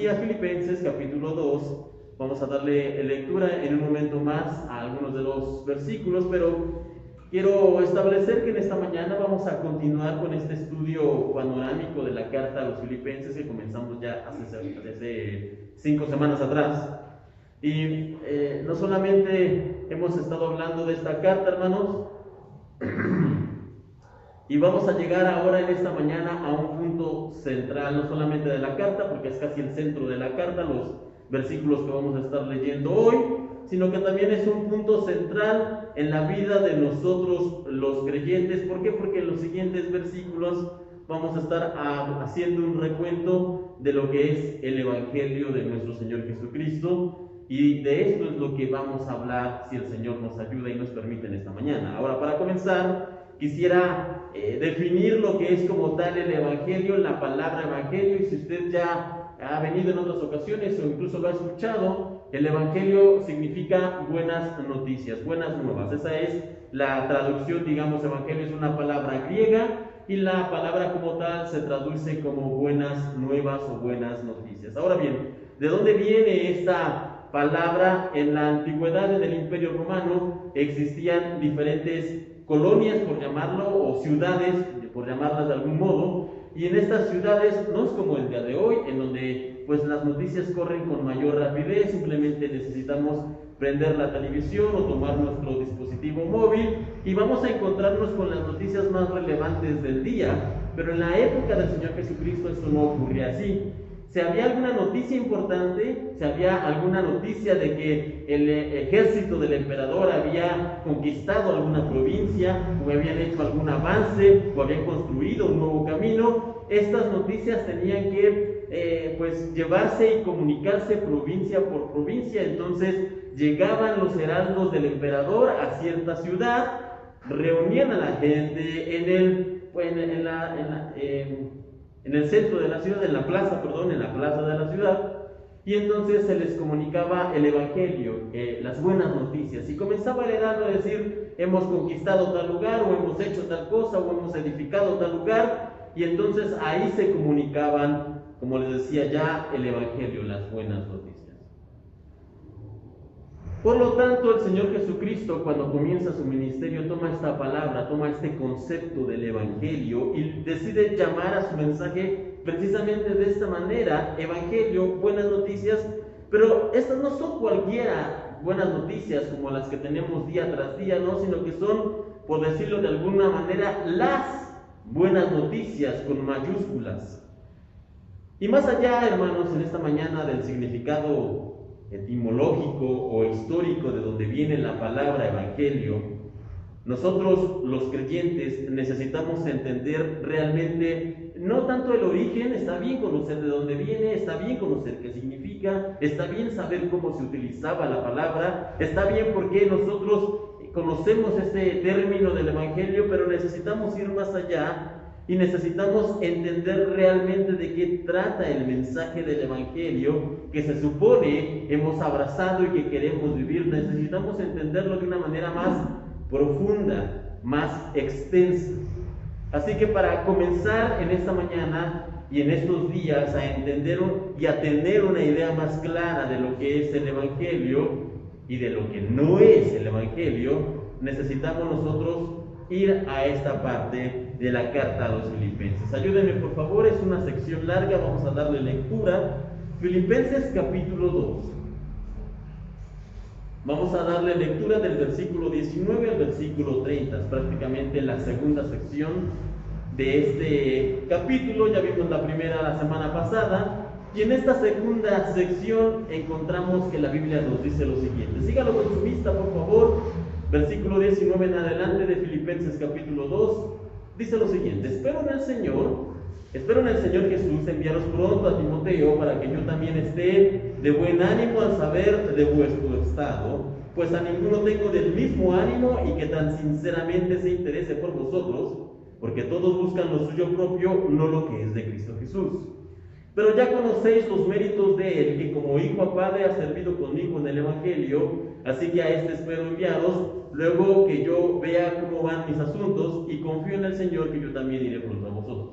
decía, Filipenses capítulo 2, vamos a darle lectura en un momento más a algunos de los versículos, pero quiero establecer que en esta mañana vamos a continuar con este estudio panorámico de la carta a los Filipenses que comenzamos ya hace 5 semanas atrás. Y no solamente hemos estado hablando de esta carta, hermanos, y vamos a llegar ahora en esta mañana a un punto central, no solamente de la carta, porque es casi el centro de la carta, los versículos que vamos a estar leyendo hoy, sino que también es un punto central en la vida de nosotros los creyentes. ¿Por qué? Porque en los siguientes versículos vamos a estar haciendo un recuento de lo que es el Evangelio de nuestro Señor Jesucristo, y de esto es lo que vamos a hablar si el Señor nos ayuda y nos permite en esta mañana. Ahora, para comenzar, quisiera definir lo que es como tal el Evangelio, la palabra Evangelio, y si usted ya ha venido en otras ocasiones o incluso lo ha escuchado, el Evangelio significa buenas noticias, buenas nuevas. Esa es la traducción, digamos. Evangelio es una palabra griega y la palabra como tal se traduce como buenas nuevas o buenas noticias. Ahora bien, ¿de dónde viene esta palabra? En la antigüedad, en el Imperio Romano, existían diferentes colonias, por llamarlo, o ciudades, por llamarlas de algún modo, y en estas ciudades no es como el día de hoy, en donde pues las noticias corren con mayor rapidez. Simplemente necesitamos prender la televisión o tomar nuestro dispositivo móvil y vamos a encontrarnos con las noticias más relevantes del día. Pero en la época del Señor Jesucristo esto no ocurría así. Si había alguna noticia importante, si había alguna noticia de que el ejército del emperador había conquistado alguna provincia, o habían hecho algún avance, o habían construido un nuevo camino, estas noticias tenían que pues llevarse y comunicarse provincia por provincia. Entonces llegaban los heraldos del emperador a cierta ciudad, reunían a la gente en el centro de la ciudad, en la plaza de la ciudad, y entonces se les comunicaba el Evangelio, las buenas noticias, y comenzaba el heraldo a decir: hemos conquistado tal lugar, o hemos hecho tal cosa, o hemos edificado tal lugar, y entonces ahí se comunicaban, como les decía ya, el Evangelio, las buenas noticias. Por lo tanto, el Señor Jesucristo, cuando comienza su ministerio, toma esta palabra, toma este concepto del Evangelio y decide llamar a su mensaje precisamente de esta manera: Evangelio, buenas noticias. Pero estas no son cualquiera buenas noticias como las que tenemos día tras día, no, sino que son, por decirlo de alguna manera, las buenas noticias con mayúsculas. Y más allá, hermanos, en esta mañana del significado etimológico o histórico de donde viene la palabra evangelio, nosotros los creyentes necesitamos entender realmente no tanto el origen. Está bien conocer de dónde viene, está bien conocer qué significa, está bien saber cómo se utilizaba la palabra, está bien porque nosotros conocemos este término del evangelio, pero necesitamos ir más allá y necesitamos entender realmente de qué trata el mensaje del Evangelio que se supone hemos abrazado y que queremos vivir. Necesitamos entenderlo de una manera más profunda, más extensa. Así que para comenzar en esta mañana y en estos días a entender y a tener una idea más clara de lo que es el Evangelio y de lo que no es el Evangelio, necesitamos nosotros ir a esta parte de la carta a los Filipenses. Ayúdenme, por favor, es una sección larga, vamos a darle lectura. Filipenses capítulo 2. Vamos a darle lectura del versículo 19 al versículo 30, es prácticamente la segunda sección de este capítulo. Ya vimos la primera la semana pasada, y en esta segunda sección encontramos que la Biblia nos dice lo siguiente. Sígalo con su vista, por favor. Versículo 19 en adelante de Filipenses capítulo 2, dice lo siguiente: espero en el Señor Jesús enviaros pronto a Timoteo, para que yo también esté de buen ánimo al saber de vuestro estado, pues a ninguno tengo del mismo ánimo y que tan sinceramente se interese por vosotros, porque todos buscan lo suyo propio, no lo que es de Cristo Jesús. Pero ya conocéis los méritos de él, que como hijo a padre ha servido conmigo en el Evangelio. Así que a este espero enviaros, luego que yo vea cómo van mis asuntos, y confío en el Señor que yo también iré pronto a vosotros.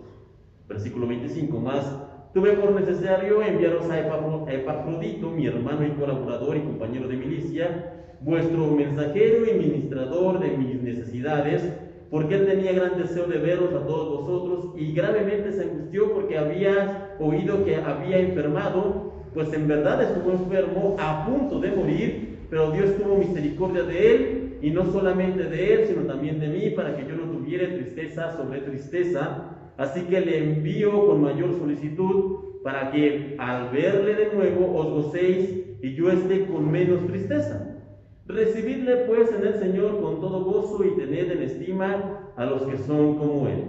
Versículo 25, más tuve por necesario enviaros a Epafrodito, mi hermano y colaborador y compañero de milicia, vuestro mensajero y ministrador de mis necesidades, porque él tenía gran deseo de veros a todos vosotros y gravemente se angustió porque había oído que había enfermado, pues en verdad estuvo enfermo a punto de morir, pero Dios tuvo misericordia de él, y no solamente de él, sino también de mí, para que yo no tuviera tristeza sobre tristeza. Así que le envío con mayor solicitud, para que al verle de nuevo os gocéis y yo esté con menos tristeza. Recibidle pues en el Señor con todo gozo y tened en estima a los que son como él.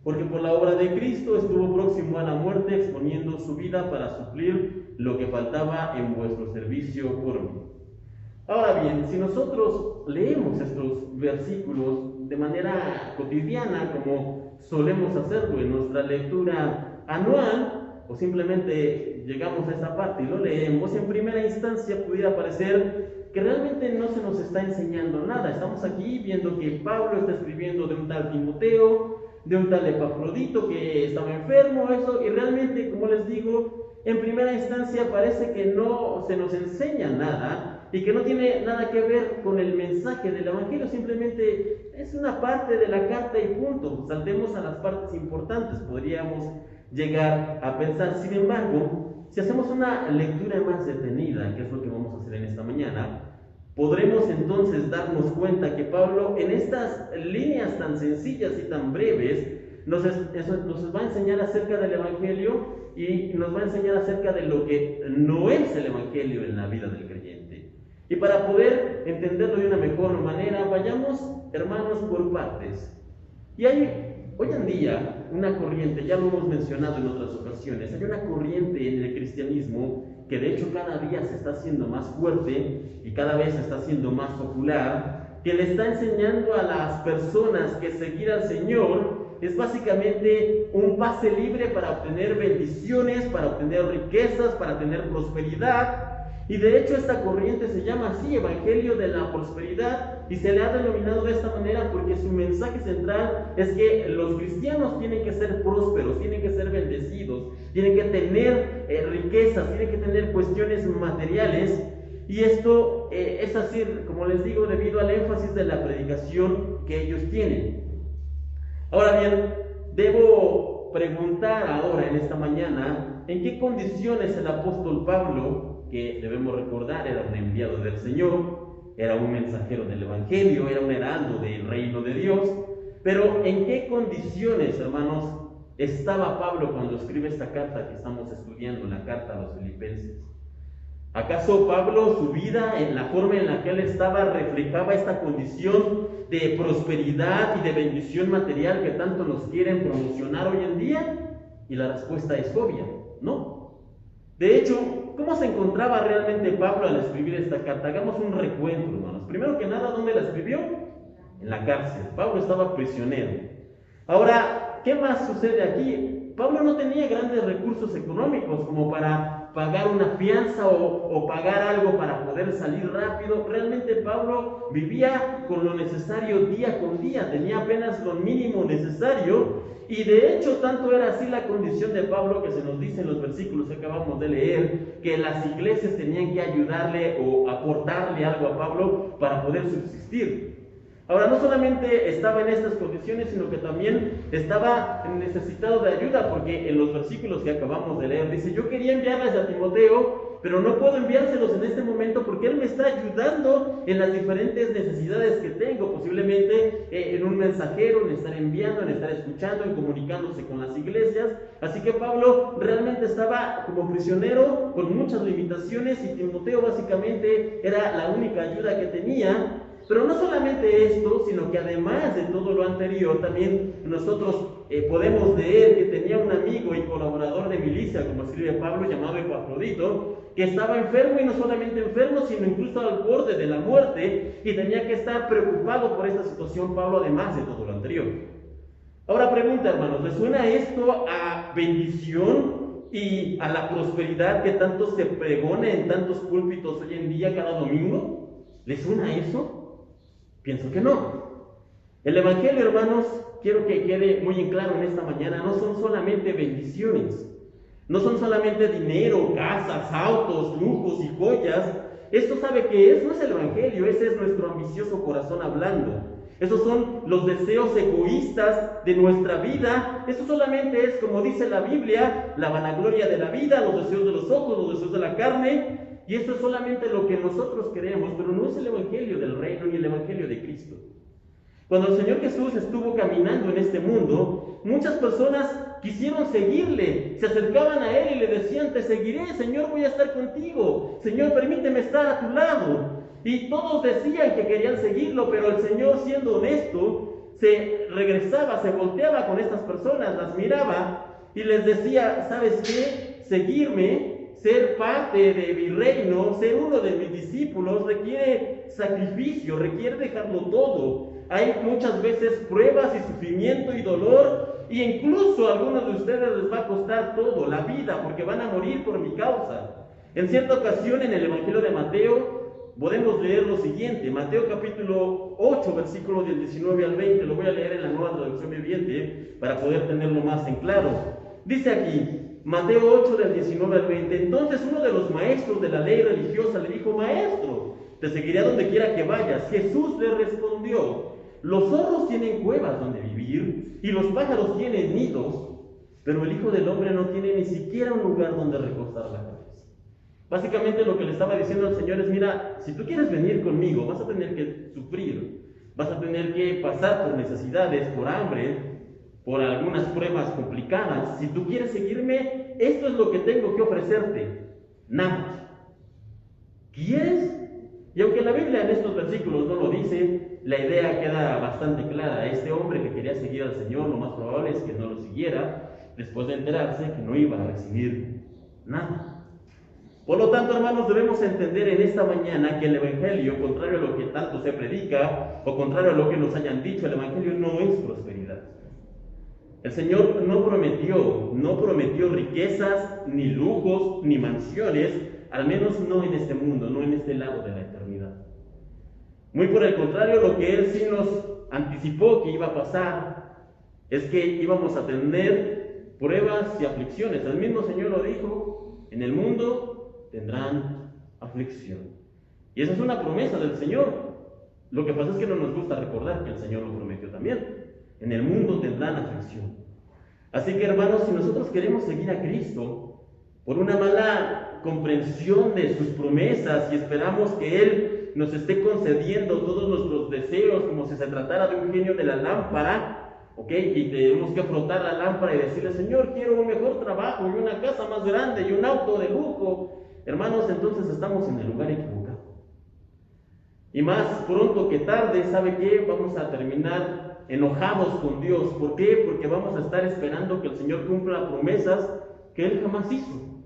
Porque por la obra de Cristo estuvo próximo a la muerte, exponiendo su vida para suplir lo que faltaba en vuestro servicio por mí. Ahora bien, si nosotros leemos estos versículos de manera cotidiana, como solemos hacerlo en nuestra lectura anual, o simplemente llegamos a esta parte y lo leemos, en primera instancia pudiera parecer que realmente no se nos está enseñando nada. Estamos aquí viendo que Pablo está escribiendo de un tal Timoteo, de un tal Epafrodito que estaba enfermo, eso, y realmente, como les digo, en primera instancia parece que no se nos enseña nada y que no tiene nada que ver con el mensaje del Evangelio, simplemente es una parte de la carta y punto. Saltemos a las partes importantes, podríamos llegar a pensar. Sin embargo, si hacemos una lectura más detenida, que es lo que vamos a hacer en esta mañana, podremos entonces darnos cuenta que Pablo, en estas líneas tan sencillas y tan breves, nos va a enseñar acerca del Evangelio y nos va a enseñar acerca de lo que no es el Evangelio en la vida del creyente. Y para poder entenderlo de una mejor manera, vayamos, hermanos, por partes. Y hay hoy en día una corriente, ya lo hemos mencionado en otras ocasiones, hay una corriente en el cristianismo que de hecho cada día se está haciendo más fuerte y cada vez se está haciendo más popular, que le está enseñando a las personas que seguir al Señor es básicamente un pase libre para obtener bendiciones, para obtener riquezas, para tener prosperidad. Y de hecho esta corriente se llama así, Evangelio de la Prosperidad, y se le ha denominado de esta manera porque su mensaje central es que los cristianos tienen que ser prósperos, tienen que ser bendecidos, tienen que tener riquezas, tienen que tener cuestiones materiales. Y esto es así, como les digo, debido al énfasis de la predicación que ellos tienen. Ahora bien, debo preguntar ahora en esta mañana, ¿en qué condiciones el apóstol Pablo, que debemos recordar era un enviado del Señor, era un mensajero del Evangelio, era un heraldo del reino de Dios, pero en qué condiciones, hermanos, estaba Pablo cuando escribe esta carta que estamos estudiando, la carta a los Filipenses? ¿Acaso Pablo, su vida, en la forma en la que él estaba, reflejaba esta condición de prosperidad y de bendición material que tanto nos quieren promocionar hoy en día? Y la respuesta es obvia, no. De hecho, ¿cómo se encontraba realmente Pablo al escribir esta carta? Hagamos un recuento, hermanos. Primero que nada, ¿dónde la escribió? En la cárcel. Pablo estaba prisionero. Ahora, ¿qué más sucede aquí? Pablo no tenía grandes recursos económicos como para pagar una fianza o pagar algo para poder salir rápido. Realmente Pablo vivía con lo necesario día con día, tenía apenas lo mínimo necesario. Y de hecho, tanto era así la condición de Pablo que se nos dice en los versículos que acabamos de leer, que las iglesias tenían que ayudarle o aportarle algo a Pablo para poder subsistir. Ahora, no solamente estaba en estas condiciones, sino que también estaba necesitado de ayuda, porque en los versículos que acabamos de leer dice: yo quería enviarles a Timoteo, pero no puedo enviárselos en este momento porque él me está ayudando en las diferentes necesidades que tengo, posiblemente en un mensajero, en estar enviando, en estar escuchando, en comunicándose con las iglesias. Así que Pablo realmente estaba como prisionero con muchas limitaciones y Timoteo básicamente era la única ayuda que tenía. Pero no solamente esto, sino que además de todo lo anterior, también nosotros podemos leer que tenía un amigo y colaborador de milicia, como escribe Pablo, llamado Epafrodito, que estaba enfermo, y no solamente enfermo, sino incluso al borde de la muerte, y tenía que estar preocupado por esta situación Pablo, además de todo lo anterior. Ahora pregunta, hermanos, ¿les suena esto a bendición y a la prosperidad que tanto se pregona en tantos púlpitos hoy en día cada domingo? ¿Les suena eso? Pienso que no. El Evangelio, hermanos, quiero que quede muy en claro en esta mañana, no son solamente bendiciones. No son solamente dinero, casas, autos, lujos y joyas. Esto sabe que no es el Evangelio, ese es nuestro ambicioso corazón hablando. Esos son los deseos egoístas de nuestra vida. Eso solamente es, como dice la Biblia, la vanagloria de la vida, los deseos de los ojos, los deseos de la carne. Y eso es solamente lo que nosotros queremos, pero no es el Evangelio del reino ni el Evangelio de Cristo. Cuando el Señor Jesús estuvo caminando en este mundo, muchas personas quisieron seguirle, se acercaban a Él y le decían: te seguiré, Señor, voy a estar contigo, Señor, permíteme estar a tu lado. Y todos decían que querían seguirlo, pero el Señor, siendo honesto, se regresaba, se volteaba con estas personas, las miraba y les decía: ¿sabes qué? Seguirme, ser parte de mi reino, ser uno de mis discípulos, requiere sacrificio, requiere dejarlo todo. Hay muchas veces pruebas y sufrimiento y dolor, y incluso a algunos de ustedes les va a costar todo, la vida, porque van a morir por mi causa. En cierta ocasión, en el Evangelio de Mateo, podemos leer lo siguiente: Mateo capítulo 8, versículos del 19 al 20, lo voy a leer en la Nueva Traducción Viviente para poder tenerlo más en claro. Dice aquí, Mateo 8, del 19 al 20, entonces uno de los maestros de la ley religiosa le dijo: Maestro, te seguiré a donde quiera que vayas. Jesús le respondió: los zorros tienen cuevas donde vivir y los pájaros tienen nidos, pero el Hijo del Hombre no tiene ni siquiera un lugar donde recostar la cabeza. Básicamente lo que le estaba diciendo al Señor es: mira, si tú quieres venir conmigo, vas a tener que sufrir, vas a tener que pasar por necesidades, por hambre, por algunas pruebas complicadas. Si tú quieres seguirme, esto es lo que tengo que ofrecerte: nada. ¿Quieres? Y aunque la Biblia en estos versículos no lo dice, la idea queda bastante clara. Este hombre que quería seguir al Señor, lo más probable es que no lo siguiera, después de enterarse que no iba a recibir nada. Por lo tanto, hermanos, debemos entender en esta mañana que el Evangelio, contrario a lo que tanto se predica, o contrario a lo que nos hayan dicho, el Evangelio no es prosperidad. El Señor no prometió riquezas, ni lujos, ni mansiones, al menos no en este mundo, no en este lado de la eternidad. Muy por el contrario, lo que Él sí nos anticipó que iba a pasar es que íbamos a tener pruebas y aflicciones. El mismo Señor lo dijo: en el mundo tendrán aflicción. Y esa es una promesa del Señor. Lo que pasa es que no nos gusta recordar que el Señor lo prometió también: en el mundo tendrán aflicción. Así que, hermanos, si nosotros queremos seguir a Cristo, por una mala comprensión de sus promesas, y esperamos que Él nos esté concediendo todos nuestros deseos como si se tratara de un genio de la lámpara, ¿ok? Y tenemos que frotar la lámpara y decirle: Señor, quiero un mejor trabajo y una casa más grande y un auto de lujo. Hermanos, entonces estamos en el lugar equivocado. Y más pronto que tarde, ¿sabe qué? Vamos a terminar enojados con Dios. ¿Por qué? Porque vamos a estar esperando que el Señor cumpla promesas que Él jamás hizo.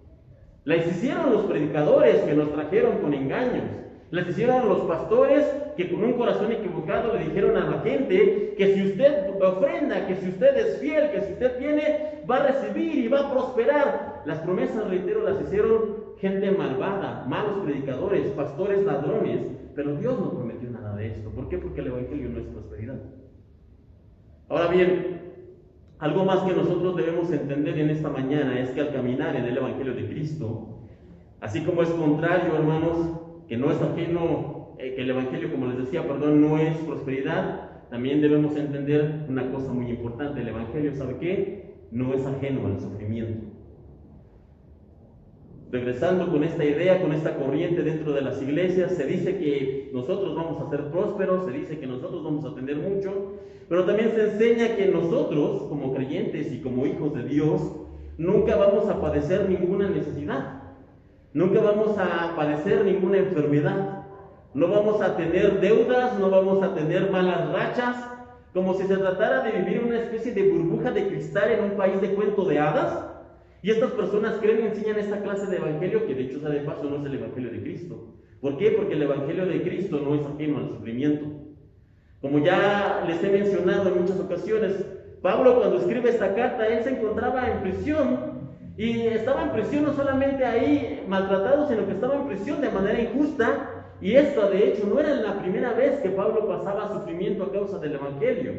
Las hicieron los predicadores que nos trajeron con engaños. Las hicieron los pastores que con un corazón equivocado le dijeron a la gente que si usted ofrenda, que si usted es fiel, que si usted tiene, va a recibir y va a prosperar. Las promesas, reitero, las hicieron gente malvada, malos predicadores, pastores ladrones. Pero Dios no prometió nada de esto. ¿Por qué? Porque el Evangelio no es prosperidad. Ahora bien, algo más que nosotros debemos entender en esta mañana es que al caminar en el Evangelio de Cristo, así como es contrario, hermanos, que no es ajeno, que el Evangelio, como les decía, no es prosperidad, también debemos entender una cosa muy importante: el Evangelio, ¿sabe qué? No es ajeno al sufrimiento. Regresando con esta idea, con esta corriente dentro de las iglesias, se dice que nosotros vamos a ser prósperos, se dice que nosotros vamos a tener mucho, pero también se enseña que nosotros, como creyentes y como hijos de Dios, nunca vamos a padecer ninguna necesidad, nunca vamos a padecer ninguna enfermedad, no vamos a tener deudas, no vamos a tener malas rachas, como si se tratara de vivir una especie de burbuja de cristal en un país de cuento de hadas. Y estas personas creen y enseñan esta clase de evangelio que, de hecho, de paso, no es el Evangelio de Cristo. ¿Por qué? Porque el Evangelio de Cristo no es ajeno al sufrimiento. Como ya les he mencionado en muchas ocasiones, Pablo, cuando escribe esta carta, él se encontraba en prisión, y estaba en prisión no solamente ahí maltratado, sino que estaba en prisión de manera injusta. Y esta, de hecho, no era la primera vez que Pablo pasaba sufrimiento a causa del Evangelio.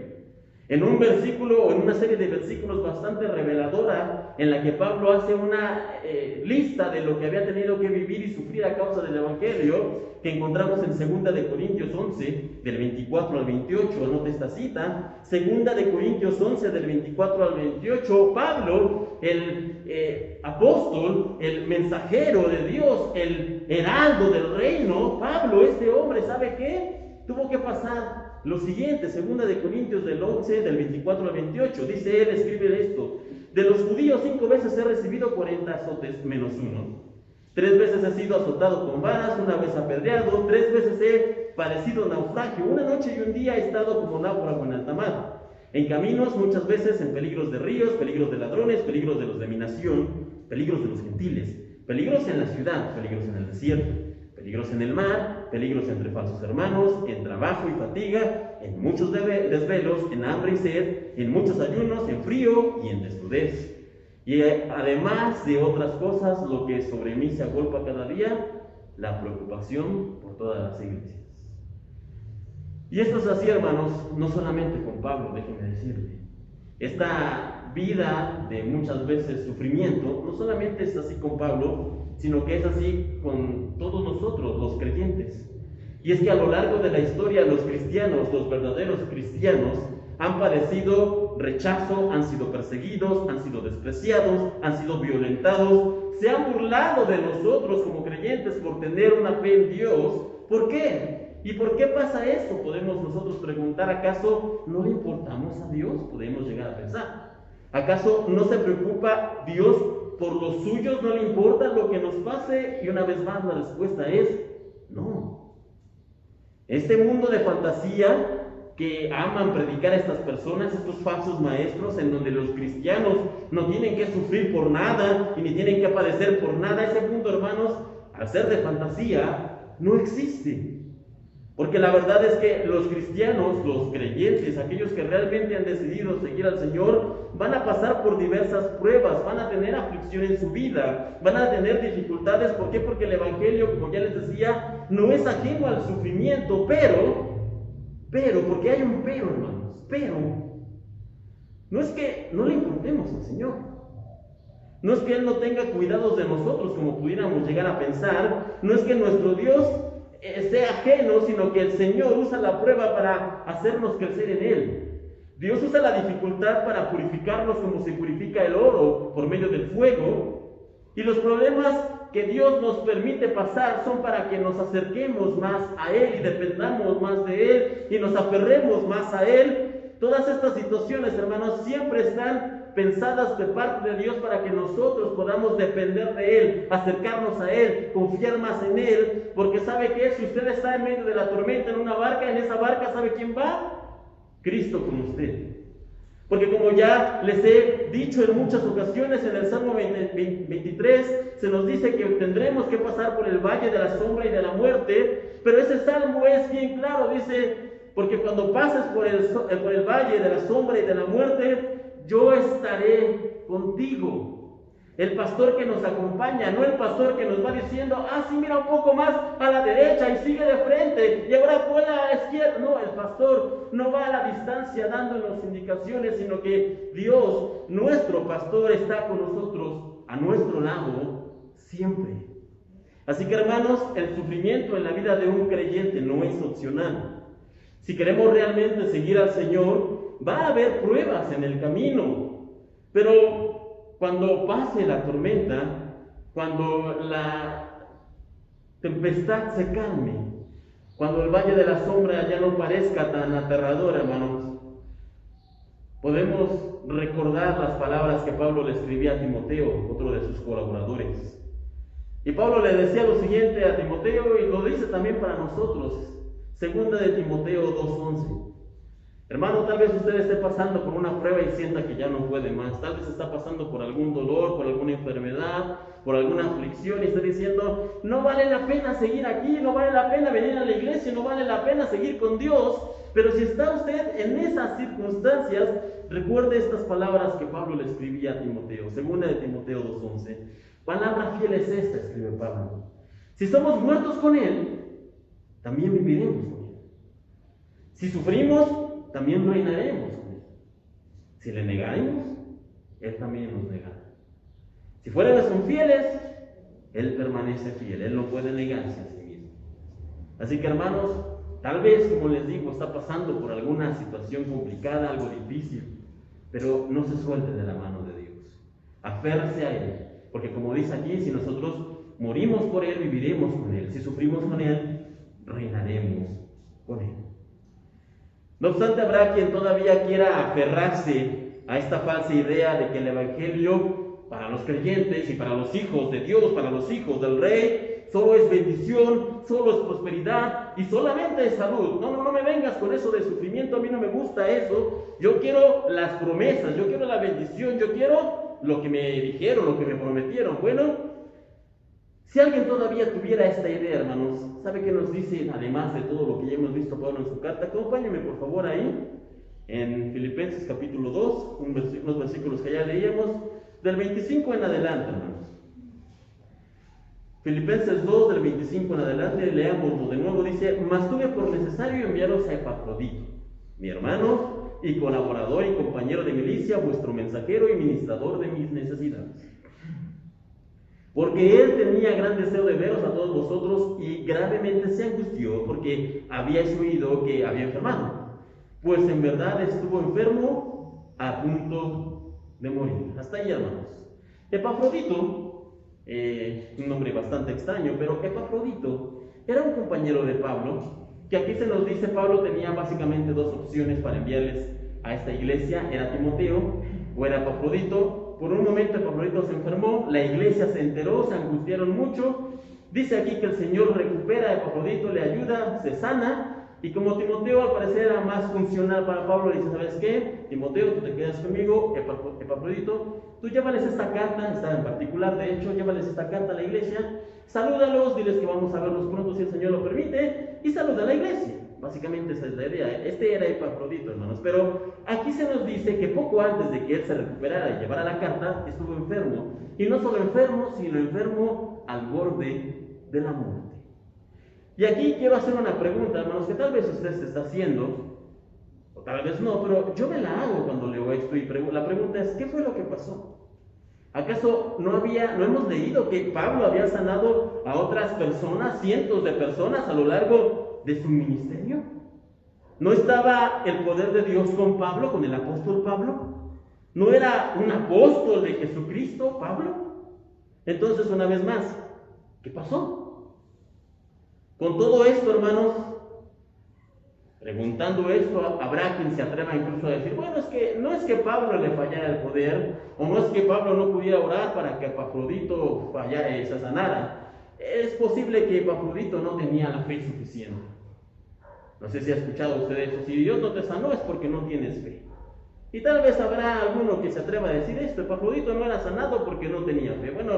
En un versículo o en una serie de versículos bastante reveladora, en la que Pablo hace una lista de lo que había tenido que vivir y sufrir a causa del Evangelio, que encontramos en 2 de Corintios 11, del 24 al 28, anote esta cita, 2 de Corintios 11, del 24 al 28, Pablo, el apóstol, el mensajero de Dios, el heraldo del reino, Pablo, este hombre, ¿sabe qué? Tuvo que pasar lo siguiente, 2 de Corintios del 11, del 24 al 28, dice él, escribe esto: de los judíos 5 veces he recibido 40 azotes menos uno. 3 veces he sido azotado con varas, 1 vez apedreado, 3 veces he padecido naufragio, 1 noche y 1 día he estado como náufrago en alta mar. En caminos, muchas veces en peligros de ríos, peligros de ladrones, peligros de los de mi nación, peligros de los gentiles, peligros en la ciudad, peligros en el desierto, peligros en el mar, peligros entre falsos hermanos, en trabajo y fatiga, en muchos desvelos, en hambre y sed, en muchos ayunos, en frío y en desnudez. Y además de otras cosas, lo que sobre mí se agolpa cada día, la preocupación por todas las iglesias. Y esto es así, hermanos, no solamente con Pablo, déjenme decirle. Esta vida de muchas veces sufrimiento, no solamente es así con Pablo, sino que es así con todos nosotros, los creyentes. Y es que a lo largo de la historia, los cristianos, los verdaderos cristianos, han padecido rechazo, han sido perseguidos, han sido despreciados, han sido violentados, se han burlado de nosotros como creyentes por tener una fe en Dios. ¿Por qué? ¿Y por qué pasa eso? Podemos nosotros preguntar, ¿acaso no le importamos a Dios? Podemos llegar a pensar. ¿Acaso no se preocupa Dios por los suyos? ¿No le importa lo que nos pase? Y una vez más la respuesta es no. Este mundo de fantasía que aman predicar a estas personas, estos falsos maestros, en donde los cristianos no tienen que sufrir por nada y ni tienen que padecer por nada, ese mundo, hermanos, al ser de fantasía, no existe. Porque la verdad es que los cristianos, los creyentes, aquellos que realmente han decidido seguir al Señor, van a pasar por diversas pruebas, van a tener aflicción en su vida, van a tener dificultades. ¿Por qué? Porque el Evangelio, como ya les decía, no es ajeno al sufrimiento, pero, porque hay un pero, hermanos, pero, no es que no le importemos al Señor, no es que Él no tenga cuidados de nosotros como pudiéramos llegar a pensar, no es que nuestro Dios sea ajeno, sino que el Señor usa la prueba para hacernos crecer en Él. Dios usa la dificultad para purificarnos como se purifica el oro por medio del fuego, y los problemas que Dios nos permite pasar son para que nos acerquemos más a Él y dependamos más de Él y nos aferremos más a Él. Todas estas situaciones, hermanos, siempre están pensadas de parte de Dios para que nosotros podamos depender de Él, acercarnos a Él, confiar más en Él, porque ¿sabe qué? Si usted está en medio de la tormenta en una barca, en esa barca, ¿sabe quién va? Cristo con usted. Porque como ya les he dicho en muchas ocasiones, en el Salmo 23 se nos dice que tendremos que pasar por el valle de la sombra y de la muerte, pero ese salmo es bien claro, dice, porque cuando pases por el valle de la sombra y de la muerte, yo estaré contigo. El pastor que nos acompaña, no el pastor que nos va diciendo, sí, mira un poco más a la derecha y sigue de frente y ahora por la izquierda. No, el pastor no va a la distancia dándonos indicaciones, sino que Dios, nuestro pastor, está con nosotros a nuestro lado siempre. Así que, hermanos, el sufrimiento en la vida de un creyente no es opcional. Si queremos realmente seguir al Señor, va a haber pruebas en el camino, pero cuando pase la tormenta, cuando la tempestad se calme, cuando el valle de la sombra ya no parezca tan aterrador, hermanos, podemos recordar las palabras que Pablo le escribía a Timoteo, otro de sus colaboradores. Y Pablo le decía lo siguiente a Timoteo, y lo dice también para nosotros, 2 de Timoteo 2:11. Hermano, tal vez usted esté pasando por una prueba y sienta que ya no puede más. Tal vez está pasando por algún dolor, por alguna enfermedad, por alguna aflicción y está diciendo, no vale la pena seguir aquí, no vale la pena venir a la iglesia, no vale la pena seguir con Dios. Pero si está usted en esas circunstancias, recuerde estas palabras que Pablo le escribía a Timoteo, 2 de Timoteo 2:11. Palabra fiel es esta, escribe Pablo. Si somos muertos con Él, también viviremos con Él. Si sufrimos, también reinaremos con Él. Si le negaremos, Él también nos negará. Si fuéramos infieles, Él permanece fiel. Él no puede negarse a sí mismo. Así que, hermanos, tal vez, como les digo, está pasando por alguna situación complicada, algo difícil, pero no se suelte de la mano de Dios. Aférrese a Él, porque como dice aquí, si nosotros morimos por Él, viviremos con Él. Si sufrimos con Él, reinaremos con Él. No obstante, habrá quien todavía quiera aferrarse a esta falsa idea de que el Evangelio para los creyentes y para los hijos de Dios, para los hijos del Rey, solo es bendición, solo es prosperidad y solamente es salud. No me vengas con eso de sufrimiento, a mí no me gusta eso. Yo quiero las promesas, yo quiero la bendición, yo quiero lo que me dijeron, lo que me prometieron. Bueno, si alguien todavía tuviera esta idea, hermanos, ¿sabe qué nos dice, además de todo lo que ya hemos visto Pablo en su carta? Acompáñenme por favor ahí, en Filipenses capítulo 2, unos versículos que ya leíamos, del 25 en adelante, hermanos. Filipenses 2, del 25 en adelante, leámoslo de nuevo, dice: mas tuve por necesario enviaros a Epafrodito, mi hermano y colaborador y compañero de milicia, vuestro mensajero y ministrador de mis necesidades. Porque él tenía gran deseo de veros a todos vosotros y gravemente se angustió porque habíais oído que había enfermado, pues en verdad estuvo enfermo a punto de morir. Hasta ahí, hermanos. Epafrodito, un nombre bastante extraño, pero Epafrodito era un compañero de Pablo, que aquí se nos dice Pablo tenía básicamente dos opciones para enviarles a esta iglesia: era Timoteo o era Epafrodito. Por un momento Epafrodito se enfermó, la iglesia se enteró, se angustiaron mucho. Dice aquí que el Señor recupera a Epafrodito, le ayuda, se sana, y como Timoteo al parecer era más funcional para Pablo, le dice: ¿sabes qué? Timoteo, tú te quedas conmigo. Epafrodito, tú llévales esta carta, esta en particular, de hecho, llévales esta carta a la iglesia, salúdalos, diles que vamos a verlos pronto si el Señor lo permite, y saluda a la iglesia. Básicamente esa es la idea. Este era Epafrodito, hermanos. Pero aquí se nos dice que poco antes de que él se recuperara y llevara la carta, estuvo enfermo. Y no solo enfermo, sino enfermo al borde de la muerte. Y aquí quiero hacer una pregunta, hermanos, que tal vez usted se está haciendo, o tal vez no, pero yo me la hago cuando leo esto. Y la pregunta es: ¿qué fue lo que pasó? ¿Acaso no hemos leído que Pablo había sanado a otras personas, cientos de personas a lo largo de su ministerio? ¿No estaba el poder de Dios con Pablo, con el apóstol Pablo? ¿No era un apóstol de Jesucristo, Pablo? Entonces, una vez más, ¿qué pasó? Con todo esto, hermanos, preguntando esto, habrá quien se atreva incluso a decir: bueno, no es que Pablo le fallara el poder, o no es que Pablo no pudiera orar para que Epafrodito se sanara. Es posible que Epafrodito no tenía la fe suficiente. No sé si ha escuchado usted eso: si Dios no te sanó es porque no tienes fe. Y tal vez habrá alguno que se atreva a decir esto: Epafrodito no era sanado porque no tenía fe. Bueno,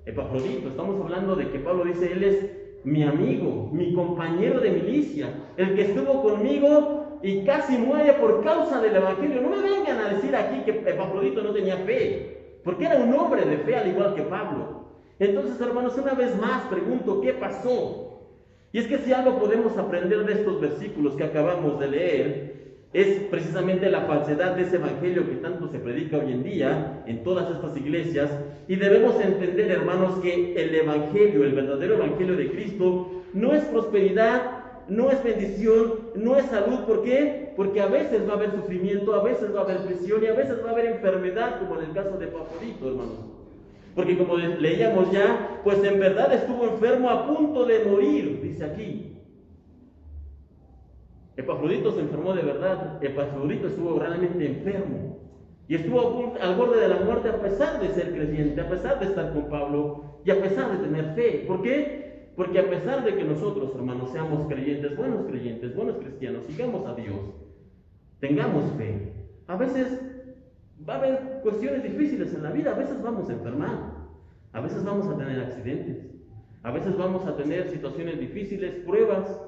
Epafrodito, estamos hablando de que Pablo dice: él es mi amigo, mi compañero de milicia, el que estuvo conmigo y casi muere por causa del Evangelio. No me vengan a decir aquí que Epafrodito no tenía fe, porque era un hombre de fe al igual que Pablo. Entonces, hermanos, una vez más pregunto: ¿qué pasó? Y es que si algo podemos aprender de estos versículos que acabamos de leer, es precisamente la falsedad de ese evangelio que tanto se predica hoy en día en todas estas iglesias. Y debemos entender, hermanos, que el evangelio, el verdadero evangelio de Cristo, no es prosperidad, no es bendición, no es salud. ¿Por qué? Porque a veces va a haber sufrimiento, a veces va a haber prisión y a veces va a haber enfermedad, como en el caso de Epafrodito, hermanos. Porque como leíamos ya, pues en verdad estuvo enfermo a punto de morir, dice aquí. Epafrodito se enfermó de verdad. Epafrodito estuvo realmente enfermo y estuvo al borde de la muerte, a pesar de ser creyente, a pesar de estar con Pablo y a pesar de tener fe. ¿Por qué? Porque a pesar de que nosotros, hermanos, seamos creyentes, buenos cristianos, sigamos a Dios, tengamos fe, a veces va a haber cuestiones difíciles en la vida, a veces vamos a enfermar, a veces vamos a tener accidentes, a veces vamos a tener situaciones difíciles, pruebas.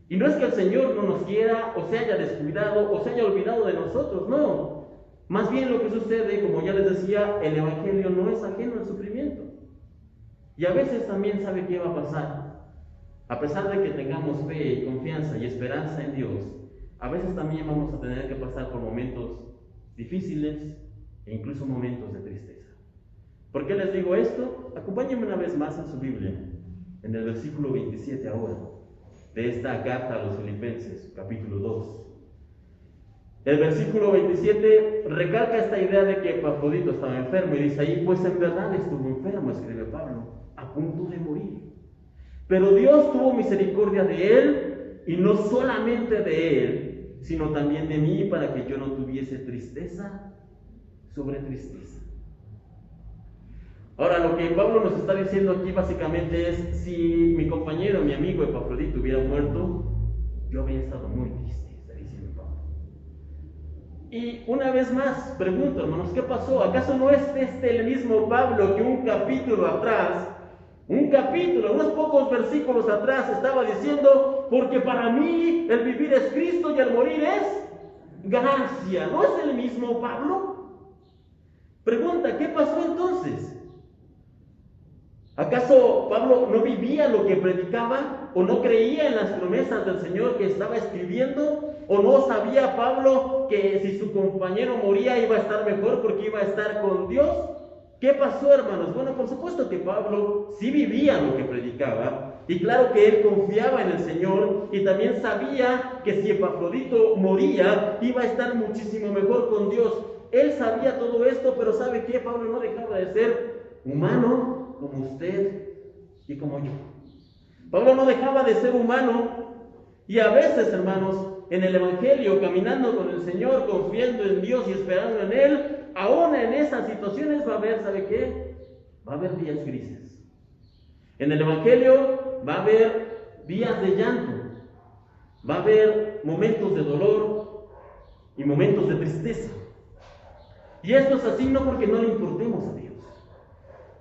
Y no es que el Señor no nos quiera, o se haya descuidado, o se haya olvidado de nosotros, no. Más bien lo que sucede, como ya les decía, el Evangelio no es ajeno al sufrimiento. Y a veces también sabe qué va a pasar. A pesar de que tengamos fe y confianza y esperanza en Dios, a veces también vamos a tener que pasar por momentos difíciles e incluso momentos de tristeza. ¿Por qué les digo esto? Acompáñenme una vez más en su Biblia, en el versículo 27 ahora, de esta carta a los Filipenses, capítulo 2. El versículo 27 recalca esta idea de que Epafrodito estaba enfermo y dice ahí, pues en verdad estuvo enfermo, escribe Pablo, a punto de morir. Pero Dios tuvo misericordia de él, y no solamente de él, sino también de mí, para que yo no tuviese tristeza sobre tristeza. Ahora, lo que Pablo nos está diciendo aquí básicamente es, si mi compañero, mi amigo Epafrodito hubiera muerto, yo habría estado muy triste, está diciendo Pablo. Y una vez más, pregunto, hermanos, ¿qué pasó? ¿Acaso no es el mismo Pablo que un capítulo atrás, unos pocos versículos atrás, estaba diciendo, porque para mí el vivir es Cristo y el morir es ganancia? ¿No es el mismo Pablo? Pregunta, ¿qué pasó entonces? ¿Acaso Pablo no vivía lo que predicaba? ¿O no creía en las promesas del Señor que estaba escribiendo? ¿O no sabía Pablo que si su compañero moría iba a estar mejor porque iba a estar con Dios? ¿Qué pasó, hermanos? Bueno, por supuesto que Pablo sí vivía lo que predicaba, y claro que él confiaba en el Señor, y también sabía que si Epafrodito moría, iba a estar muchísimo mejor con Dios. Él sabía todo esto, pero ¿sabe qué? Pablo no dejaba de ser humano como usted y como yo. Pablo no dejaba de ser humano, y a veces, hermanos, en el Evangelio, caminando con el Señor, confiando en Dios y esperando en Él, aún en esas situaciones va a haber, ¿sabe qué? Va a haber días grises. En el Evangelio va a haber días de llanto, va a haber momentos de dolor y momentos de tristeza. Y esto es así no porque no le importemos a Dios,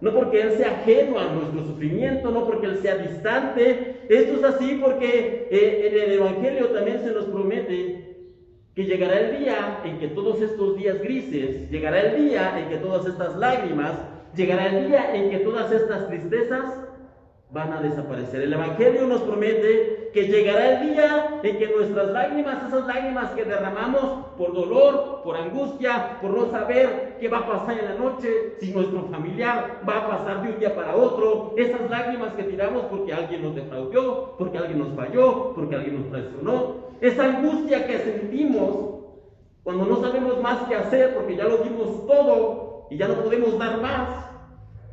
no porque Él sea ajeno a nuestro sufrimiento, no porque Él sea distante. Esto es así porque en el Evangelio también se nos promete que llegará el día en que todos estos días grises, llegará el día en que todas estas lágrimas, llegará el día en que todas estas tristezas van a desaparecer. El Evangelio nos promete que llegará el día en que nuestras lágrimas, esas lágrimas que derramamos por dolor, por angustia, por no saber qué va a pasar en la noche, si nuestro familiar va a pasar de un día para otro, esas lágrimas que tiramos porque alguien nos defraudó, porque alguien nos falló, porque alguien nos traicionó, esa angustia que sentimos cuando no sabemos más qué hacer porque ya lo dimos todo y ya no podemos dar más.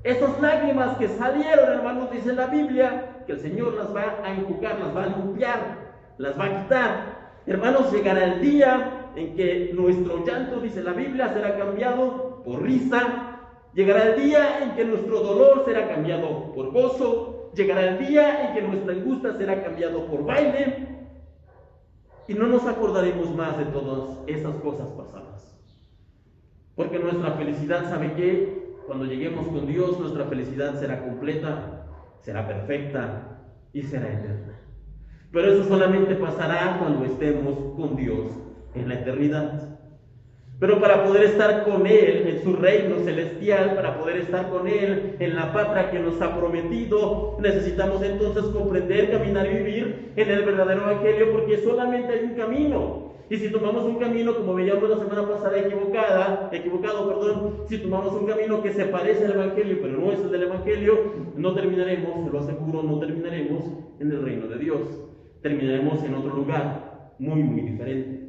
Esas lágrimas que salieron, hermanos, dice la Biblia, que el Señor las va a enjugar, las va a limpiar, las va a quitar. Hermanos, llegará el día en que nuestro llanto, dice la Biblia, será cambiado por risa. Llegará el día en que nuestro dolor será cambiado por gozo. Llegará el día en que nuestra angustia será cambiado por baile. Y no nos acordaremos más de todas esas cosas pasadas. Porque nuestra felicidad, ¿sabe qué? Cuando lleguemos con Dios, nuestra felicidad será completa, será perfecta y será eterna. Pero eso solamente pasará cuando estemos con Dios en la eternidad. Pero para poder estar con Él en su reino celestial, para poder estar con Él en la patria que nos ha prometido, necesitamos entonces comprender, caminar y vivir en el verdadero Evangelio, porque solamente hay un camino. Y si tomamos un camino, como veíamos la semana pasada, si tomamos un camino que se parece al Evangelio, pero no es el del Evangelio, no terminaremos, se lo aseguro, no terminaremos en el reino de Dios. Terminaremos en otro lugar, muy, muy diferente.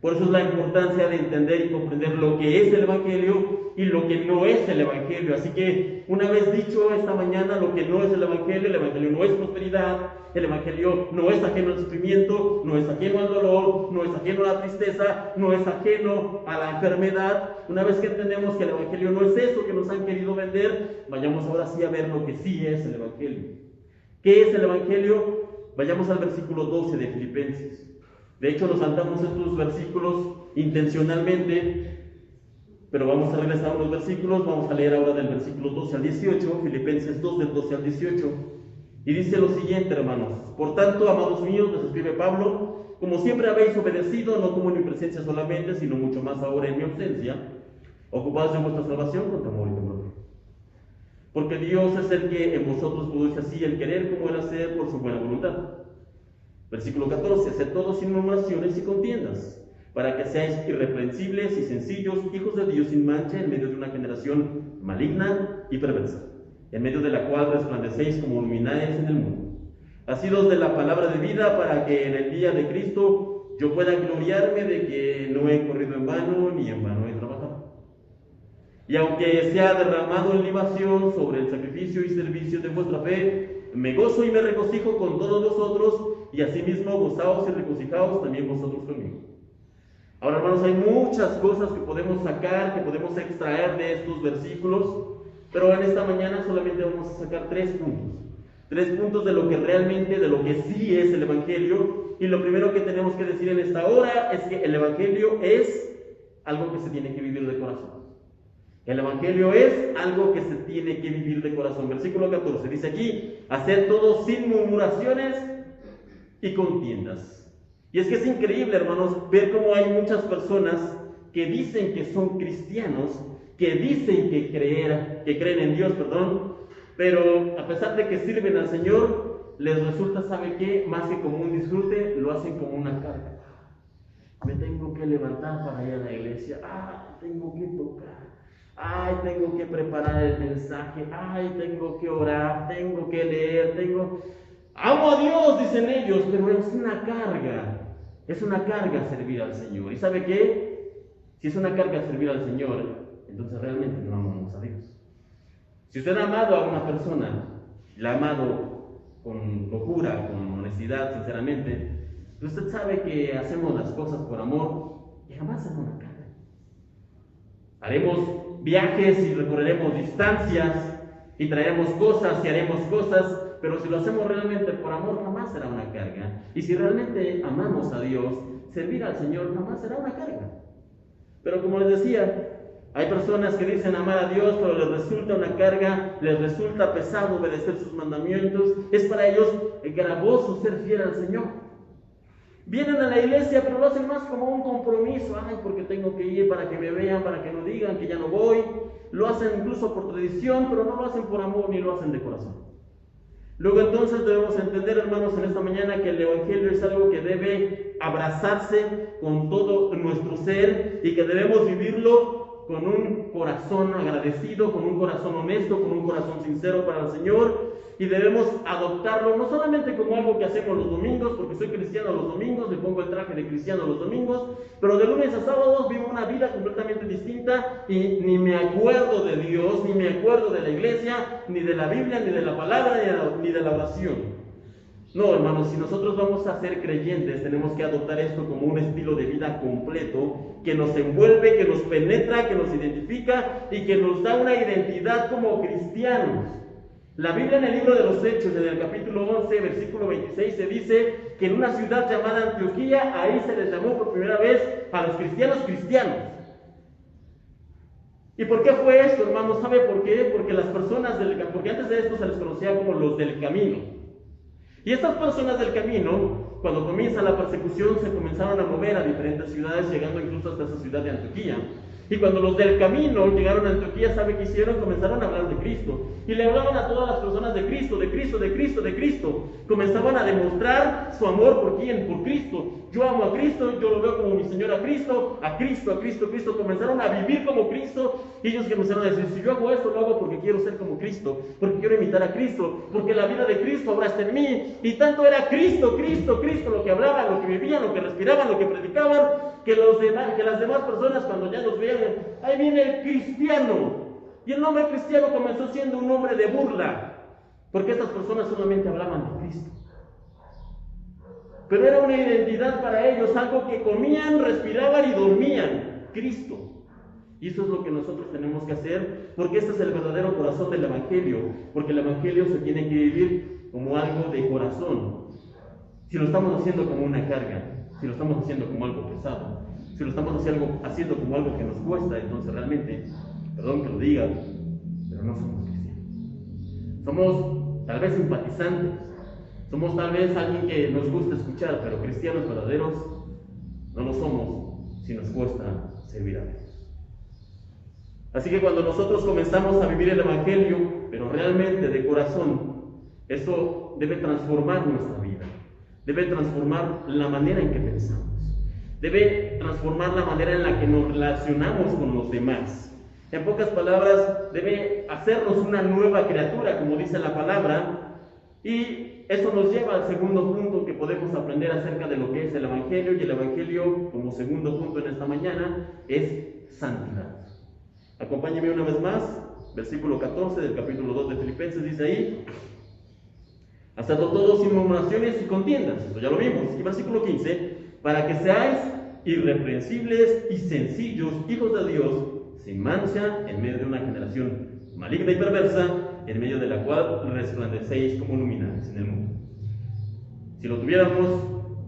Por eso es la importancia de entender y comprender lo que es el Evangelio y lo que no es el Evangelio. Así que, una vez dicho esta mañana lo que no es el Evangelio no es prosperidad, el Evangelio no es ajeno al sufrimiento, no es ajeno al dolor, no es ajeno a la tristeza, no es ajeno a la enfermedad. Una vez que entendemos que el Evangelio no es eso que nos han querido vender, vayamos ahora sí a ver lo que sí es el Evangelio. ¿Qué es el Evangelio? Vayamos al versículo 12 de Filipenses. De hecho, nos saltamos estos versículos intencionalmente, pero vamos a regresar a unos versículos. Vamos a leer ahora del versículo 12 al 18, Filipenses 2, del 12 al 18. Y dice lo siguiente, hermanos: por tanto, amados míos, les escribe Pablo, como siempre habéis obedecido, no como en mi presencia solamente, sino mucho más ahora en mi ausencia, ocupados en vuestra salvación con temor y temor. Porque Dios es el que en vosotros produce así el querer como el hacer por su buena voluntad. Versículo 14: haced todo sin murmuraciones y contiendas, para que seáis irreprensibles y sencillos, hijos de Dios sin mancha, en medio de una generación maligna y perversa, en medio de la cual resplandecéis como luminares en el mundo. Asidos de la palabra de vida, para que en el día de Cristo yo pueda gloriarme de que no he corrido en vano, ni en vano he trabajado. Y aunque se ha derramado en libación sobre el sacrificio y servicio de vuestra fe, me gozo y me regocijo con todos vosotros, y asimismo gozaos y regocijaos también vosotros conmigo. Ahora, hermanos, hay muchas cosas que podemos sacar, que podemos extraer de estos versículos, pero en esta mañana solamente vamos a sacar 3 puntos. 3 puntos de lo que realmente, de lo que sí es el Evangelio. Y lo primero que tenemos que decir en esta hora es que el Evangelio es algo que se tiene que vivir de corazón. El Evangelio es algo que se tiene que vivir de corazón. Versículo 14 dice aquí: haced todo sin murmuraciones y contiendas. Y es que es increíble, hermanos, ver cómo hay muchas personas que dicen que son cristianos, que dicen que creen en Dios, pero a pesar de que sirven al Señor, les resulta, ¿sabe qué? Más que como un disfrute, lo hacen como una carga. Me tengo que levantar para ir a la iglesia, tengo que tocar, tengo que preparar el mensaje, tengo que orar, tengo que leer, amo a Dios, dicen ellos, pero es una carga servir al Señor. ¿Y sabe qué? Si es una carga servir al Señor, entonces realmente no amamos a Dios. Si usted ha amado a una persona, la ha amado con locura, con honestidad, sinceramente, usted sabe que hacemos las cosas por amor y jamás será una carga. Haremos viajes y recorreremos distancias y traeremos cosas y haremos cosas, pero si lo hacemos realmente por amor, jamás será una carga. Y si realmente amamos a Dios, servir al Señor jamás será una carga. Pero como les decía, hay personas que dicen amar a Dios, pero les resulta una carga, les resulta pesado obedecer sus mandamientos. Es para ellos gravoso ser fiel al Señor. Vienen a la iglesia, pero lo hacen más como un compromiso. Porque tengo que ir para que me vean, para que no digan que ya no voy. Lo hacen incluso por tradición, pero no lo hacen por amor ni lo hacen de corazón. Luego entonces debemos entender, hermanos, en esta mañana que el Evangelio es algo que debe abrazarse con todo nuestro ser y que debemos vivirlo con un corazón agradecido, con un corazón honesto, con un corazón sincero para el Señor, y debemos adoptarlo no solamente como algo que hacemos los domingos, porque soy cristiano los domingos, me pongo el traje de cristiano los domingos, pero de lunes a sábados vivo una vida completamente distinta y ni me acuerdo de Dios, ni me acuerdo de la iglesia, ni de la Biblia, ni de la palabra, ni de la oración. No, hermanos, si nosotros vamos a ser creyentes, tenemos que adoptar esto como un estilo de vida completo, que nos envuelve, que nos penetra, que nos identifica y que nos da una identidad como cristianos. La Biblia en el libro de los Hechos, en el capítulo 11, versículo 26, se dice que en una ciudad llamada Antioquía, ahí se les llamó por primera vez a los cristianos cristianos. ¿Y por qué fue esto, hermanos? ¿Sabe por qué? Porque antes de esto se les conocía como los del camino. Y estas personas del camino, cuando comienza la persecución, se comenzaron a mover a diferentes ciudades, llegando incluso hasta esa ciudad de Antioquía. Y cuando los del camino llegaron a Antioquía, ¿sabe qué hicieron? Comenzaron a hablar de Cristo. Y le hablaban a todas las personas de Cristo, de Cristo, de Cristo, de Cristo. Comenzaban a demostrar su amor por quién, por Cristo. Yo amo a Cristo, yo lo veo como mi Señor a Cristo, a Cristo, a Cristo, a Cristo. Comenzaron a vivir como Cristo. Y ellos comenzaron a decir, si yo hago esto, lo hago porque quiero ser como Cristo, porque quiero imitar a Cristo, porque la vida de Cristo ahora está en mí. Y tanto era Cristo, Cristo, Cristo lo que hablaban, lo que vivían, lo que respiraban, lo que predicaban, que las demás personas cuando ya los veían, ahí viene el cristiano. Y el nombre cristiano comenzó siendo un nombre de burla, porque estas personas solamente hablaban de Cristo. Pero era una identidad para ellos, algo que comían, respiraban y dormían, Cristo. Y eso es lo que nosotros tenemos que hacer, porque este es el verdadero corazón del Evangelio, porque el Evangelio se tiene que vivir como algo de corazón. Si lo estamos haciendo como una carga, si lo estamos haciendo como algo pesado, si lo estamos haciendo como algo que nos cuesta, entonces realmente, perdón que lo diga, pero no somos cristianos. Somos tal vez simpatizantes, somos tal vez alguien que nos gusta escuchar, pero cristianos verdaderos no lo somos si nos cuesta servir a Dios. Así que cuando nosotros comenzamos a vivir el Evangelio, pero realmente de corazón, eso debe transformar nuestra vida, debe transformar la manera en que pensamos. Debe transformar la manera en la que nos relacionamos con los demás. En pocas palabras, debe hacernos una nueva criatura, como dice la palabra. Y eso nos lleva al segundo punto que podemos aprender acerca de lo que es el Evangelio. Y el Evangelio, como segundo punto en esta mañana, es santidad. Acompáñenme una vez más. Versículo 14 del capítulo 2 de Filipenses dice ahí: hacedlo todo sin murmuraciones y contiendas. Esto ya lo vimos. Y versículo 15: para que seáis irreprensibles y sencillos, hijos de Dios, sin mancha, en medio de una generación maligna y perversa, en medio de la cual resplandecéis como luminares en el mundo. Si lo tuviéramos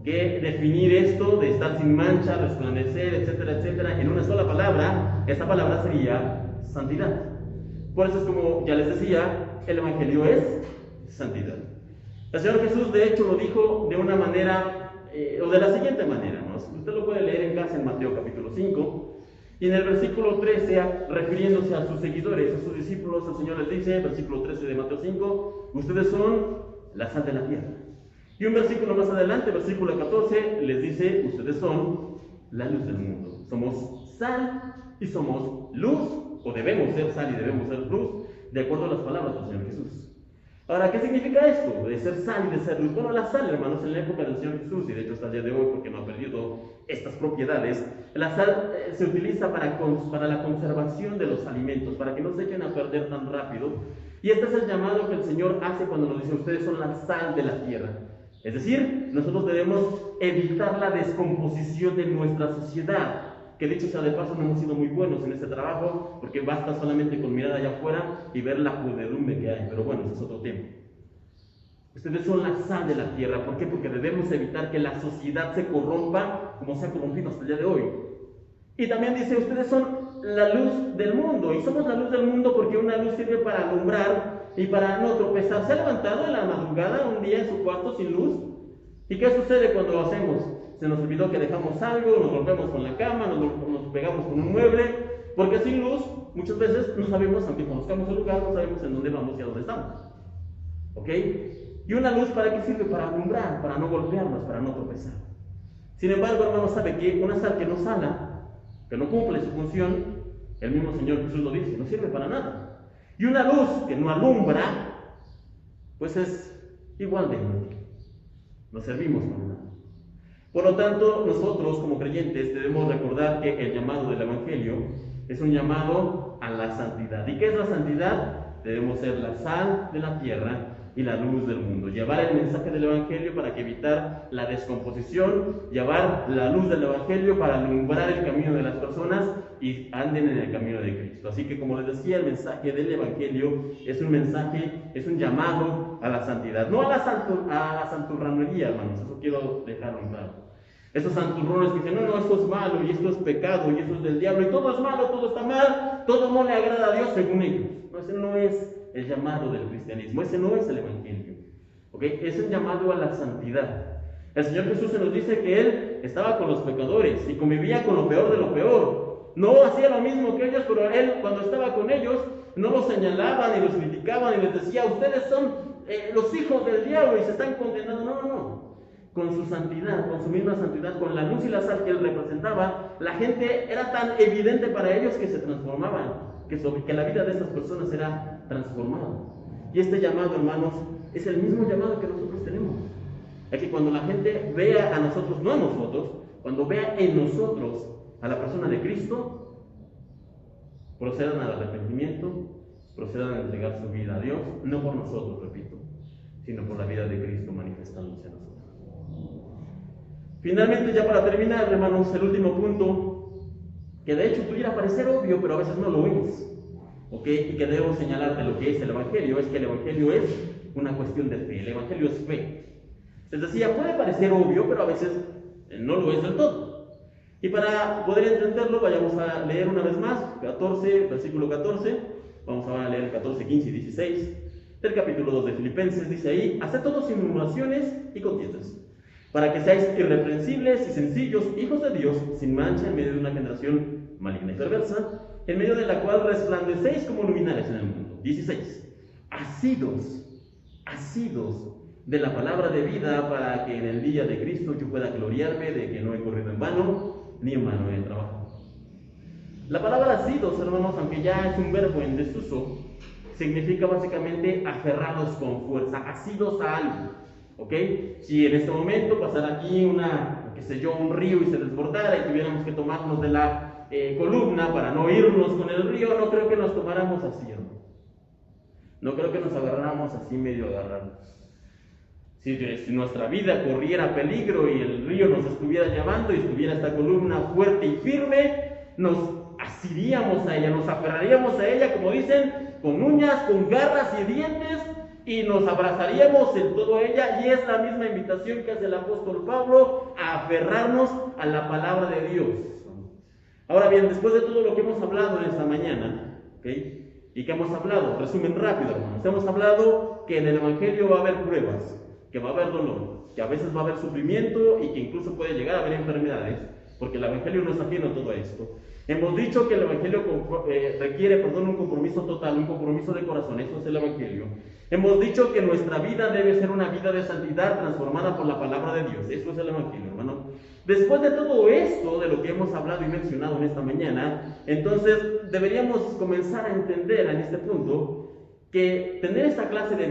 que definir esto de estar sin mancha, resplandecer, etcétera, etcétera, en una sola palabra, esa palabra sería santidad. Por eso es como ya les decía, el Evangelio es santidad. El Señor Jesús de hecho lo dijo de una manera, o de la siguiente manera, ¿no? Usted lo puede leer en casa en Mateo capítulo 5, y en el versículo 13, refiriéndose a sus seguidores, a sus discípulos, el Señor les dice, versículo 13 de Mateo 5, ustedes son la sal de la tierra. Y un versículo más adelante, versículo 14, les dice, ustedes son la luz del mundo. Somos sal y somos luz, o debemos ser sal y debemos ser luz, de acuerdo a las palabras del Señor Jesús. Ahora, ¿qué significa esto? De ser sal y de ser luz. Bueno, la sal, hermanos, en la época del Señor Jesús, y de hecho hasta el día de hoy, porque no ha perdido estas propiedades, la sal se utiliza para la conservación de los alimentos, para que no se echen a perder tan rápido. Y este es el llamado que el Señor hace cuando nos dice, ustedes son la sal de la tierra. Es decir, nosotros debemos evitar la descomposición de nuestra sociedad. Que dicho sea de paso, no hemos sido muy buenos en este trabajo, porque basta solamente con mirar allá afuera y ver la podredumbre que hay. Pero bueno, ese es otro tema. Ustedes son la sal de la tierra. ¿Por qué? Porque debemos evitar que la sociedad se corrompa como se ha corrompido hasta el día de hoy. Y también dice, ustedes son la luz del mundo. Y somos la luz del mundo porque una luz sirve para alumbrar y para no tropezar. ¿Se ha levantado en la madrugada un día en su cuarto sin luz? ¿Y qué sucede cuando lo hacemos? Se nos olvidó que dejamos algo, nos golpeamos con la cama, nos pegamos con un mueble, porque sin luz muchas veces no sabemos, aunque conozcamos el lugar, no sabemos en dónde vamos y a dónde estamos. ¿Ok? ¿Y una luz para qué sirve? Para alumbrar, para no golpearnos, para no tropezar. Sin embargo, hermano, sabe que una sal que no sala, que no cumple su función, el mismo Señor Jesús lo dice, no sirve para nada. Y una luz que no alumbra, pues es igual de inútil. No servimos para nada. Por lo tanto, nosotros como creyentes debemos recordar que el llamado del Evangelio es un llamado a la santidad. ¿Y qué es la santidad? Debemos ser la sal de la tierra y la luz del mundo. Llevar el mensaje del Evangelio para evitar la descomposición, llevar la luz del Evangelio para alumbrar el camino de las personas y anden en el camino de Cristo. Así que, como les decía, el mensaje del Evangelio es un mensaje, es un llamado a la santidad. No a la santurronería, hermanos, eso quiero dejarlo en claro. Esos santurrones que dicen, no, esto es malo, y esto es pecado, y esto es del diablo, y todo es malo, todo está mal, todo no le agrada a Dios según ellos. No, ese no es el llamado del cristianismo, ese no es el Evangelio. ¿Okay? Es un llamado a la santidad. El Señor Jesús se nos dice que Él estaba con los pecadores y convivía con lo peor de lo peor. No hacía lo mismo que ellos, pero Él, cuando estaba con ellos, no los señalaba, ni los criticaba, ni les decía, ustedes son los hijos del diablo y se están condenando. No, no, no. Con su santidad, con su misma santidad, con la luz y la sal que Él representaba, la gente era tan evidente para ellos que se transformaban, que la vida de estas personas era transformada. Y este llamado, hermanos, es el mismo llamado que nosotros tenemos. Es que cuando la gente vea a nosotros, no a nosotros, cuando vea en nosotros a la persona de Cristo, procedan al arrepentimiento, procedan a entregar su vida a Dios, no por nosotros, repito, sino por la vida de Cristo manifestándose en nosotros. Finalmente, ya para terminar, hermanos, el último punto, que de hecho pudiera parecer obvio, pero a veces no lo es, ¿ok? Y que debo señalar de lo que es el Evangelio, es que el Evangelio es una cuestión de fe, el Evangelio es fe. Les decía, puede parecer obvio, pero a veces no lo es del todo. Y para poder entenderlo, vayamos a leer una vez más, 14, versículo 14, vamos a leer 14, 15 y 16, del capítulo 2 de Filipenses, dice ahí, haced todo sin murmuraciones y contiendas, para que seáis irreprensibles y sencillos, hijos de Dios, sin mancha en medio de una generación maligna y perversa, en medio de la cual resplandecéis como luminares en el mundo. 16. Asidos de la palabra de vida para que en el día de Cristo yo pueda gloriarme de que no he corrido en vano, ni en vano he trabajado. La palabra asidos, hermanos, aunque ya es un verbo en desuso, significa básicamente aferrados con fuerza, asidos a algo, ¿ok? Si en este momento pasara aquí un río y se desbordara y tuviéramos que tomarnos de la columna para no irnos con el río, no creo que nos tomáramos así, hermano. No creo que nos agarráramos así medio agarrados. Si nuestra vida corriera peligro y el río nos estuviera llamando y estuviera esta columna fuerte y firme, nos asiríamos a ella, nos aferraríamos a ella, como dicen, con uñas, con garras y dientes, y nos abrazaríamos en todo ella. Y es la misma invitación que hace el apóstol Pablo, a aferrarnos a la palabra de Dios. Ahora bien, después de todo lo que hemos hablado en esta mañana, ¿okay? ¿Y que hemos hablado? Resumen rápido, hermanos. Hemos hablado que en el Evangelio va a haber pruebas, que va a haber dolor, que a veces va a haber sufrimiento y que incluso puede llegar a haber enfermedades, porque el Evangelio no es ajeno a todo esto. Hemos dicho que el Evangelio requiere un compromiso total, un compromiso de corazón. Eso es el Evangelio. Hemos dicho que nuestra vida debe ser una vida de santidad transformada por la palabra de Dios. Eso es el Evangelio, hermano. Después de todo esto, de lo que hemos hablado y mencionado en esta mañana, entonces deberíamos comenzar a entender en este punto que tener esta clase de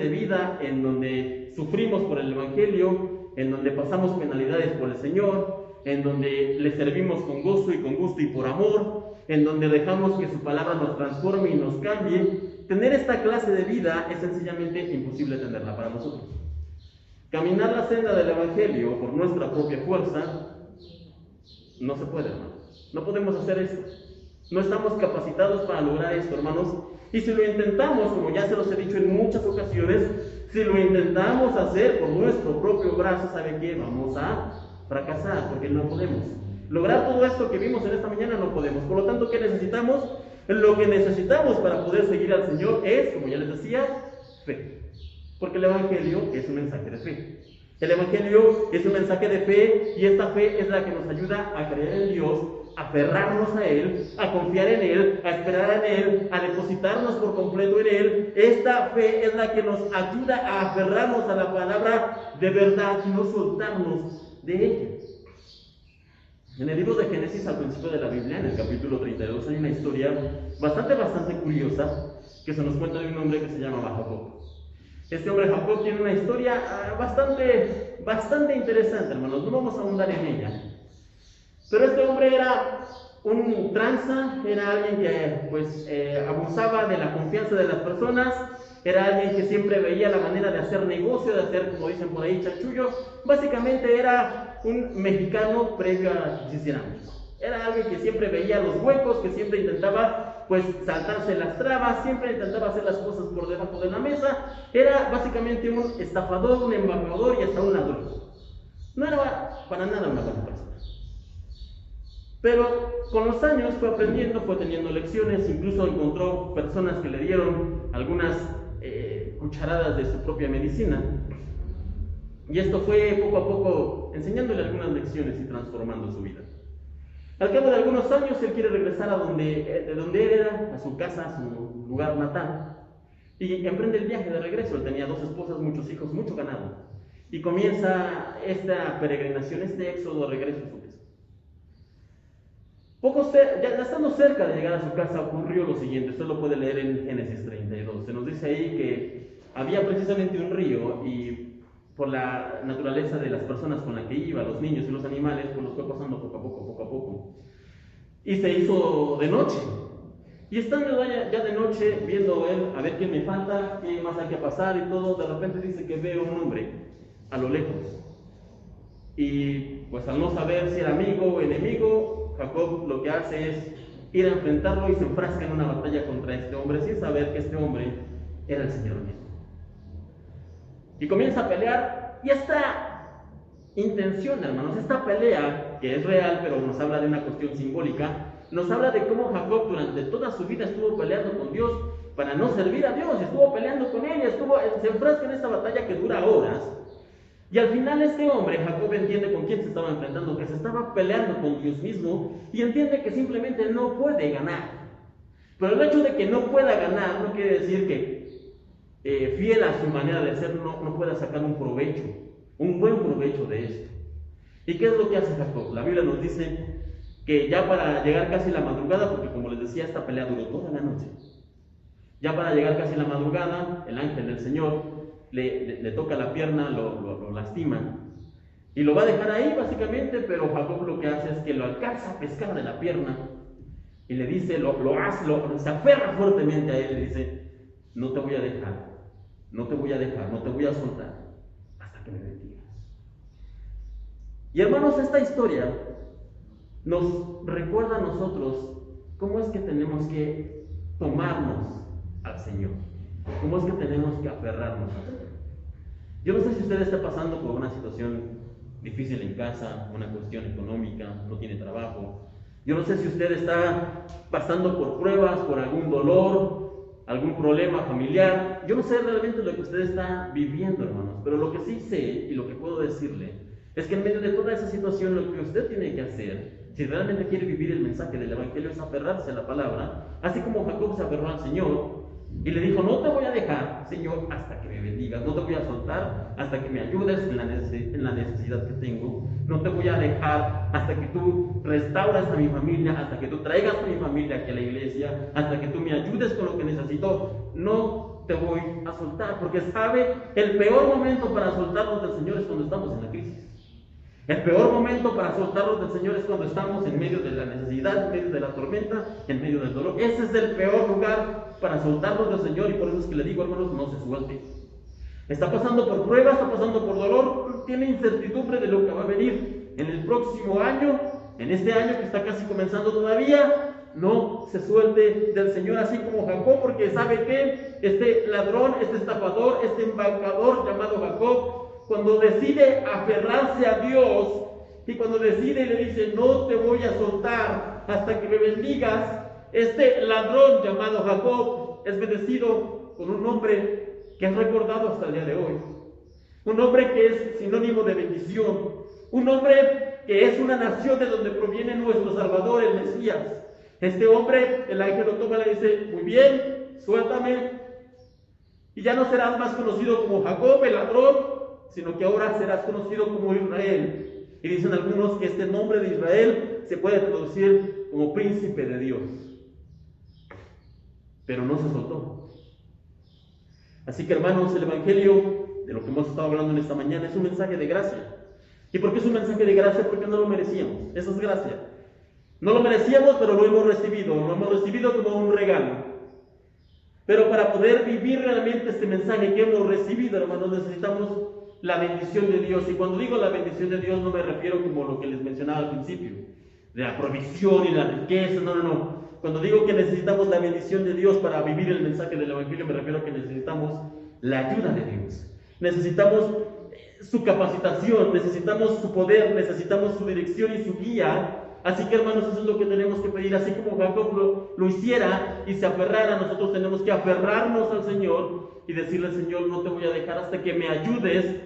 vida en donde sufrimos por el Evangelio, en donde pasamos penalidades por el Señor, en donde le servimos con gozo y con gusto y por amor, en donde dejamos que su palabra nos transforme y nos cambie, tener esta clase de vida es sencillamente imposible tenerla para nosotros. Caminar la senda del Evangelio por nuestra propia fuerza no se puede, hermanos. No podemos hacer esto. No estamos capacitados para lograr esto, hermanos. Y si lo intentamos, como ya se los he dicho en muchas ocasiones, si lo intentamos hacer por nuestro propio brazo, ¿sabe qué? Vamos a fracasar, porque no podemos. Lograr todo esto que vimos en esta mañana no podemos. Por lo tanto, ¿qué necesitamos? Lo que necesitamos para poder seguir al Señor es, como ya les decía, fe. Porque el Evangelio es un mensaje de fe. El Evangelio es un mensaje de fe y esta fe es la que nos ayuda a creer en Dios, a aferrarnos a Él, a confiar en Él, a esperar en Él, a depositarnos por completo en Él. Esta fe es la que nos ayuda a aferrarnos a la palabra de verdad y no soltarnos de ella. En el libro de Génesis, al principio de la Biblia, en el capítulo 32, hay una historia bastante curiosa que se nos cuenta de un hombre que se llamaba Jacob. Este hombre Jacob tiene una historia bastante interesante, hermanos. No vamos a ahondar en ella. Pero este hombre era un tranza, era alguien que abusaba de la confianza de las personas, era alguien que siempre veía la manera de hacer negocio, de hacer, como dicen por ahí, chanchullo. Básicamente era un mexicano previo a que se hiciera México. Era alguien que siempre veía los huecos, que siempre intentaba saltarse las trabas, siempre intentaba hacer las cosas por debajo de la mesa. Era básicamente un estafador, un embaucador y hasta un ladrón. No era para nada una buena persona. Pero con los años fue aprendiendo, fue teniendo lecciones, incluso encontró personas que le dieron algunas cucharadas de su propia medicina. Y esto fue poco a poco enseñándole algunas lecciones y transformando su vida. Al cabo de algunos años, él quiere regresar de donde él era, a su casa, a su lugar natal, y emprende el viaje de regreso. Él tenía 2 esposas, muchos hijos, mucho ganado, y comienza esta peregrinación, este éxodo de regreso a su casa. Ya estando cerca de llegar a su casa, ocurrió lo siguiente. Usted lo puede leer en Génesis 32. Se nos dice ahí que había precisamente un río, y por la naturaleza de las personas con las que iba, los niños y los animales, pues los fue pasando poco a poco. Y se hizo de noche. Y estando ya de noche, viendo él, a ver quién me falta, qué más hay que pasar y todo, de repente dice que ve a un hombre a lo lejos. Y pues al no saber si era amigo o enemigo, Jacob lo que hace es ir a enfrentarlo y se enfrasca en una batalla contra este hombre, sin saber que este hombre era el Señor mismo. Y comienza a pelear, y esta intención, hermanos, esta pelea, que es real, pero nos habla de una cuestión simbólica, nos habla de cómo Jacob durante toda su vida estuvo peleando con Dios para no servir a Dios, estuvo peleando con él, se enfrasca en esta batalla que dura horas, y al final este hombre, Jacob, entiende con quién se estaba enfrentando, que se estaba peleando con Dios mismo, y entiende que simplemente no puede ganar. Pero el hecho de que no pueda ganar no quiere decir que fiel a su manera de ser, no pueda sacar un provecho, un buen provecho de esto. ¿Y qué es lo que hace Jacob? La Biblia nos dice que ya para llegar casi la madrugada, porque como les decía, esta pelea duró toda la noche, ya para llegar casi la madrugada, el ángel del Señor le toca la pierna, lo lastima, y lo va a dejar ahí básicamente, pero Jacob lo que hace es que lo alcanza a pescar de la pierna, y le dice, se aferra fuertemente a él, le dice, no te voy a dejar, no te voy a dejar, no te voy a soltar, hasta que me bendigas. Y hermanos, esta historia nos recuerda a nosotros cómo es que tenemos que tomarnos al Señor, cómo es que tenemos que aferrarnos al Señor. Yo no sé si usted está pasando por una situación difícil en casa, una cuestión económica, no tiene trabajo. Yo no sé si usted está pasando por pruebas, por algún dolor, algún problema familiar. Yo no sé realmente lo que usted está viviendo, hermanos, pero lo que sí sé y lo que puedo decirle es que en medio de toda esa situación lo que usted tiene que hacer, si realmente quiere vivir el mensaje del Evangelio, es aferrarse a la palabra, así como Jacob se aferró al Señor y le dijo, no te voy a dejar, Señor, hasta que me bendigas, no te voy a soltar hasta que me ayudes en la necesidad que tengo, no te voy a dejar hasta que tú restauras a mi familia, hasta que tú traigas a mi familia aquí a la iglesia, hasta que tú me ayudes con lo que necesito, no te voy a soltar, porque sabe, el peor momento para soltarnos del Señor es cuando estamos en la crisis. El peor momento para soltarnos del Señor es cuando estamos en medio de la necesidad, en medio de la tormenta, en medio del dolor. Ese es el peor lugar para soltarnos del Señor, y por eso es que le digo, hermanos, no se suelte. Está pasando por pruebas, está pasando por dolor, tiene incertidumbre de lo que va a venir en el próximo año, en este año que está casi comenzando todavía. No se suelte del Señor, así como Jacob, porque sabe que este ladrón, este estafador, este embaucador llamado Jacob, cuando decide aferrarse a Dios y cuando decide y le dice, no te voy a soltar hasta que me bendigas, este ladrón llamado Jacob es bendecido con un nombre que es recordado hasta el día de hoy. Un nombre que es sinónimo de bendición. Un nombre que es una nación de donde proviene nuestro Salvador, el Mesías. Este hombre, el ángel lo toma y le dice, muy bien, suéltame. Y ya no serás más conocido como Jacob, el ladrón, sino que ahora serás conocido como Israel. Y dicen algunos que este nombre de Israel se puede traducir como príncipe de Dios. Pero no se soltó. Así que, hermanos, el Evangelio, de lo que hemos estado hablando en esta mañana, es un mensaje de gracia. ¿Y por qué es un mensaje de gracia? Porque no lo merecíamos. Eso es gracia. No lo merecíamos, pero lo hemos recibido como un regalo. Pero para poder vivir realmente este mensaje que hemos recibido, hermanos, necesitamos la bendición de Dios. Y cuando digo la bendición de Dios, no me refiero como lo que les mencionaba al principio, de la provisión y la riqueza, no. Cuando digo que necesitamos la bendición de Dios para vivir el mensaje del Evangelio, me refiero a que necesitamos la ayuda de Dios. Necesitamos su capacitación, necesitamos su poder, necesitamos su dirección y su guía. Así que, hermanos, eso es lo que tenemos que pedir. Así como Jacob lo hiciera y se aferrara, nosotros tenemos que aferrarnos al Señor y decirle, Señor, no te voy a dejar hasta que me ayudes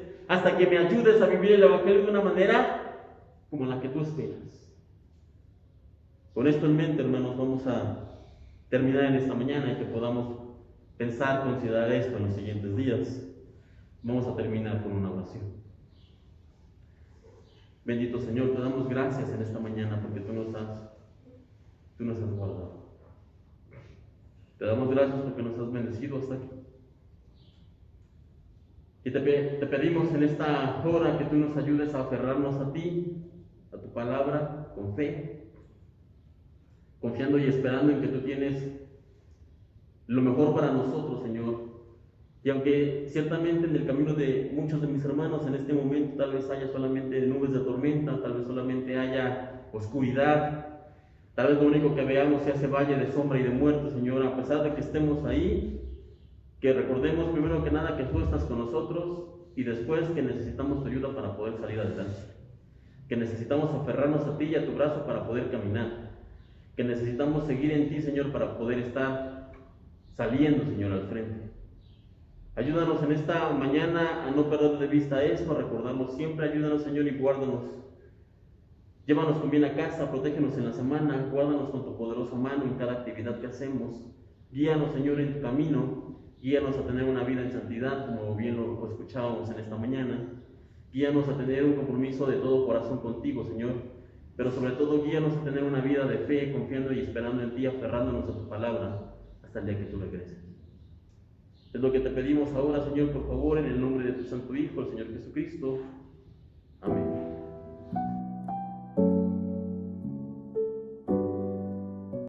a vivir el Evangelio de una manera como la que tú esperas. Con esto en mente, hermanos, vamos a terminar en esta mañana y que podamos pensar, considerar esto en los siguientes días. Vamos a terminar con una oración. Bendito Señor, te damos gracias en esta mañana porque tú nos has guardado. Te damos gracias porque nos has bendecido hasta aquí. Y te pedimos en esta hora que tú nos ayudes a aferrarnos a ti, a tu palabra, con fe, confiando y esperando en que tú tienes lo mejor para nosotros, Señor. Y aunque ciertamente en el camino de muchos de mis hermanos en este momento tal vez haya solamente nubes de tormenta, tal vez solamente haya oscuridad, tal vez lo único que veamos sea ese valle de sombra y de muerte, Señor, a pesar de que estemos ahí, que recordemos primero que nada que tú estás con nosotros y después que necesitamos tu ayuda para poder salir adelante, que necesitamos aferrarnos a ti y a tu brazo para poder caminar, que necesitamos seguir en ti, Señor, para poder estar saliendo, Señor, al frente. Ayúdanos en esta mañana a no perder de vista esto, a recordarlo siempre. Ayúdanos, Señor, y guárdanos. Llévanos con bien a casa, protégenos en la semana, guárdanos con tu poderosa mano en cada actividad que hacemos. Guíanos, Señor, en tu camino Guíanos a tener una vida en santidad, como bien lo escuchábamos en esta mañana. Guíanos a tener un compromiso de todo corazón contigo, Señor. Pero sobre todo, guíanos a tener una vida de fe, confiando y esperando en ti, aferrándonos a tu palabra, hasta el día que tú regreses. Es lo que te pedimos ahora, Señor, por favor, en el nombre de tu Santo Hijo, el Señor Jesucristo.